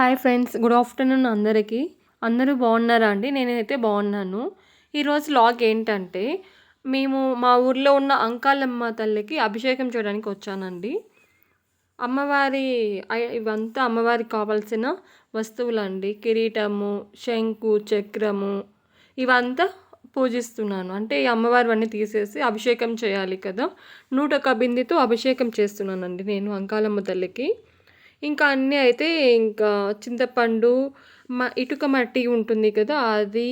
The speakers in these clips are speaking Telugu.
హాయ్ ఫ్రెండ్స్, గుడ్ ఆఫ్టర్నూన్ అందరికీ. అందరూ బాగున్నారా అండి? నేనైతే బాగున్నాను. ఈరోజు వ్లాగ్ ఏంటంటే, మేము మా ఊర్లో ఉన్న అంకాలమ్మ తల్లికి అభిషేకం చేయడానికి వచ్చానండి. అమ్మవారి ఇవంతా అమ్మవారికి కావాల్సిన వస్తువులండి. కిరీటము, శంకు, చక్రము ఇవంతా పూజిస్తున్నాను. అంటే ఈ అమ్మవారివన్నీ తీసేసి అభిషేకం చేయాలి కదా! 101 బిందెతో అభిషేకం చేస్తున్నానండి నేను అంకాలమ్మ తల్లికి. ఇంకా అన్నీ అయితే ఇంకా చింతపండు, ఇటుక మట్టి ఉంటుంది కదా! అది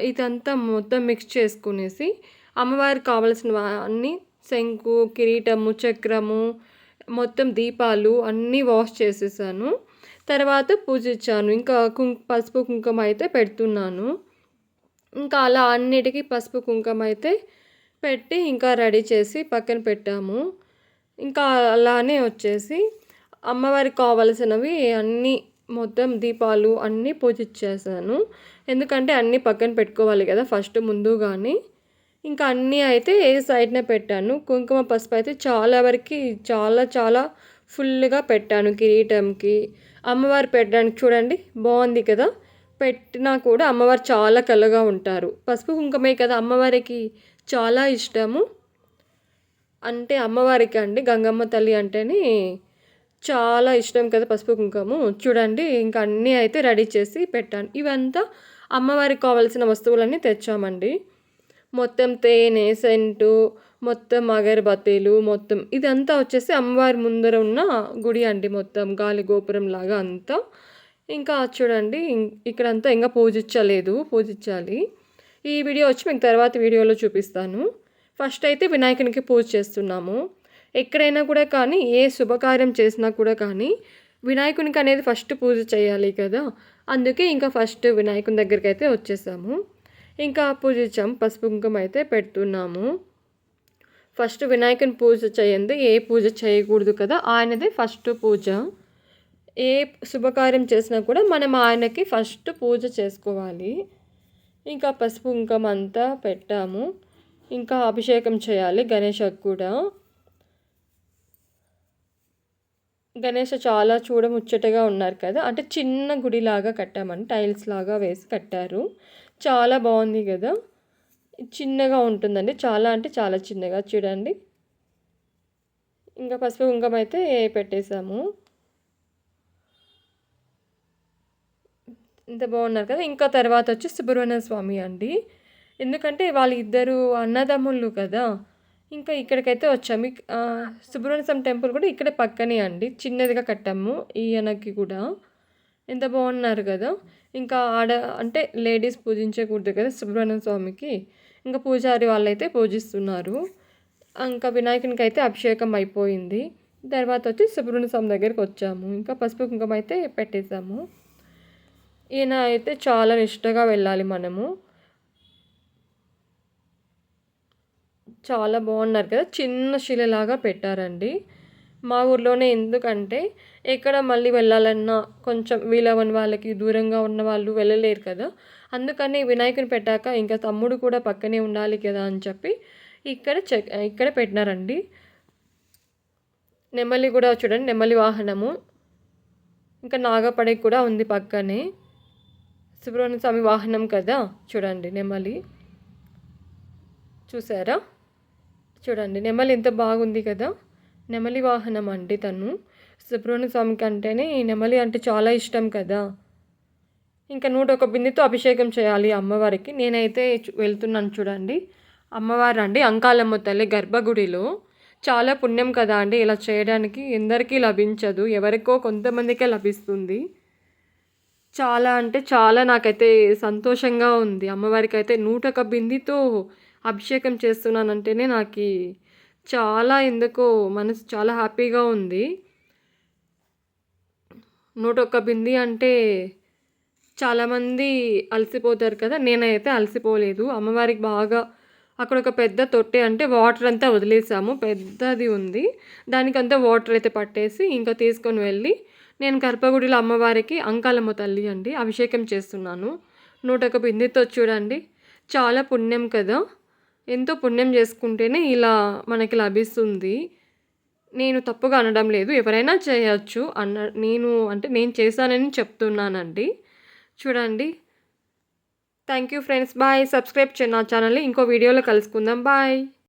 ఇదంతా మొత్తం మిక్స్ చేసుకునేసి అమ్మవారికి కావాల్సినవన్నీ శంకు, కిరీటము, చక్రము, మొత్తం దీపాలు అన్నీ వాష్ చేసేసాను. తర్వాత పూజించాను. ఇంకా పసుపు, కుంకుమ అయితే పెడుతున్నాను. ఇంకా అలా అన్నిటికీ పసుపు, కుంకుమ అయితే పెట్టి ఇంకా రెడీ చేసి పక్కన పెట్టాము. ఇంకా అలానే వచ్చేసి అమ్మవారికి కావాల్సినవి అన్నీ మొత్తం దీపాలు అన్నీ పూజించేసాను. ఎందుకంటే అన్నీ పక్కన పెట్టుకోవాలి కదా ఫస్ట్ ముందుగానే. ఇంకా అన్నీ అయితే ఏ సైడ్నే పెట్టాను. కుంకుమ పసుపు అయితే చాలా వరకు చాలా చాలా ఫుల్గా పెట్టాను కిరీటంకి. అమ్మవారు పెట్టడానికి చూడండి బాగుంది కదా! పెట్టినా కూడా అమ్మవారు చాలా కళగా ఉంటారు. పసుపు కుంకుమే కదా అమ్మవారికి చాలా ఇష్టము. అంటే అమ్మవారికి అండి గంగమ్మ తల్లి అంటేనే చాలా ఇష్టం కదా పసుపు కుంకుమ. చూడండి ఇంకా అన్నీ అయితే రెడీ చేసి పెట్టాను. ఇవంతా అమ్మవారికి కావాల్సిన వస్తువులన్నీ తెచ్చామండి. మొత్తం తేనె, సెంటు, మొత్తం అగరబత్తీలు మొత్తం ఇదంతా వచ్చేసి అమ్మవారి ముందర ఉన్న గుడి అండి. మొత్తం గాలి గోపురం లాగా అంతా. ఇంకా చూడండి ఇక్కడంతా ఇంకా పూజించాలి. ఈ వీడియో వచ్చి మీకు తర్వాత వీడియోలో చూపిస్తాను. ఫస్ట్ అయితే వినాయకునికి పూజ చేస్తున్నాము. ఎక్కడైనా కూడా కానీ ఏ శుభకార్యం చేసినా కూడా కానీ వినాయకునికి అనేది ఫస్ట్ పూజ చేయాలి కదా! అందుకే ఇంకా ఫస్ట్ వినాయకుని దగ్గరికి అయితే వచ్చేసాము. ఇంకా పూజించాం. పసుపు కుంకుమ అయితే పెడుతున్నాము. ఫస్ట్ వినాయకుని పూజ చేయండి ఏ పూజ చేయకూడదు కదా! ఆయనదే ఫస్ట్ పూజ. ఏ శుభకార్యం చేసినా కూడా మనం ఆయనకి ఫస్ట్ పూజ చేసుకోవాలి. ఇంకా పసుపు కుంకుమ అంతా పెట్టాము. ఇంకా అభిషేకం చేయాలి గణేషకు కూడా. గణేష చాలా చూడముచ్చటగా ఉన్నారు కదా! అంటే చిన్న గుడిలాగా కట్టామని టైల్స్ లాగా వేసి కట్టారు. చాలా బాగుంది కదా! చిన్నగా ఉంటుందండి. చాలా అంటే చాలా చిన్నగా చూడండి. ఇంకా పసుపు కుంకుమ అయితే పెట్టేశాము. ఇంత బాగున్నారు కదా! ఇంకా తర్వాత వచ్చి సుబ్రహ్మణ్య స్వామి అండి. ఎందుకంటే వాళ్ళిద్దరు అన్నదమ్ముళ్ళు కదా! ఇంకా ఇక్కడికైతే వచ్చాము. సుబ్రహ్మణ్య స్వామి టెంపుల్ కూడా ఇక్కడే పక్కనే అండి. చిన్నదిగా కట్టాము ఈయనకి కూడా. ఎంత బాగున్నారు కదా! ఇంకా అంటే లేడీస్ పూజించకూడదు కదా సుబ్రహ్మణ్య స్వామికి. ఇంకా పూజారి వాళ్ళైతే పూజిస్తున్నారు. ఇంకా వినాయకునికి అయితే అభిషేకం అయిపోయింది. తర్వాత వచ్చి సుబ్రహ్మణ్య స్వామి దగ్గరికి వచ్చాము. ఇంకా పసుపు కుంకుమ అయితే పెట్టేశాము. ఈయన అయితే చాలా నిష్టగా వెళ్ళాలి మనము. చాలా బాగున్నారు కదా! చిన్న శిలలాగా పెట్టారండి. మా ఊర్లోనే ఎందుకంటే ఎక్కడ మళ్ళీ వెళ్ళాలన్నా కొంచెం వీలవని వాళ్ళకి దూరంగా ఉన్న వాళ్ళు వెళ్ళలేరు కదా! అందుకని వినాయకుని పెట్టాక ఇంకా తమ్ముడు కూడా పక్కనే ఉండాలి కదా అని చెప్పి ఇక్కడ పెట్టినారండి. నెమలి కూడా చూడండి, నెమలి వాహనము. ఇంకా నాగపడె కూడా ఉంది పక్కనే. సుబ్రహ్మణ్య స్వామి వాహనం కదా చూడండి నెమలి. చూసారా? చూడండి నెమలి ఎంత బాగుంది కదా! నెమలి వాహనం అండి తను. సుబ్రహ్మణ్య స్వామికి అంటేనే ఈ నెమలి అంటే చాలా ఇష్టం కదా! ఇంకా 101 బిందెతో అభిషేకం చేయాలి అమ్మవారికి. నేనైతే వెళ్తున్నాను చూడండి. అమ్మవారు అండి అంకాలమ్మ తల్లి గర్భగుడిలో. చాలా పుణ్యం కదా అండి ఇలా చేయడానికి. ఎందరికీ లభించదు, ఎవరికో కొంతమందికే లభిస్తుంది. చాలా అంటే చాలా నాకైతే సంతోషంగా ఉంది. అమ్మవారికి అయితే 101 బిందెతో అభిషేకం చేస్తున్నానంటేనే నాకు చాలా ఎందుకో మనసు చాలా హ్యాపీగా ఉంది. 101 బిందె అంటే చాలామంది అలసిపోతారు కదా! నేనైతే అలసిపోలేదు. అమ్మవారికి బాగా అక్కడ ఒక పెద్ద తొట్టె అంటే వాటర్ అంతా వదిలేసాము. పెద్దది ఉంది. దానికంతా వాటర్ అయితే పట్టేసి ఇంకా తీసుకొని వెళ్ళి నేను గర్భగుడిలో అమ్మవారికి అంకాలమ్మ తల్లి అండి అభిషేకం చేస్తున్నాను. 101 బిందెతో చూడండి. చాలా పుణ్యం కదా! ఎంతో పుణ్యం చేసుకుంటేనే ఇలా మనకి లభిస్తుంది. నేను తప్పుగా అనడం లేదు. ఎవరైనా చేయొచ్చు నేను చేశానని చెప్తున్నానండి. చూడండి. Thank you friends. Bye. Subscribe చేయండి నా ఛానల్‌ని. ఇంకో వీడియోలో కలుసుకుందాం. బాయ్.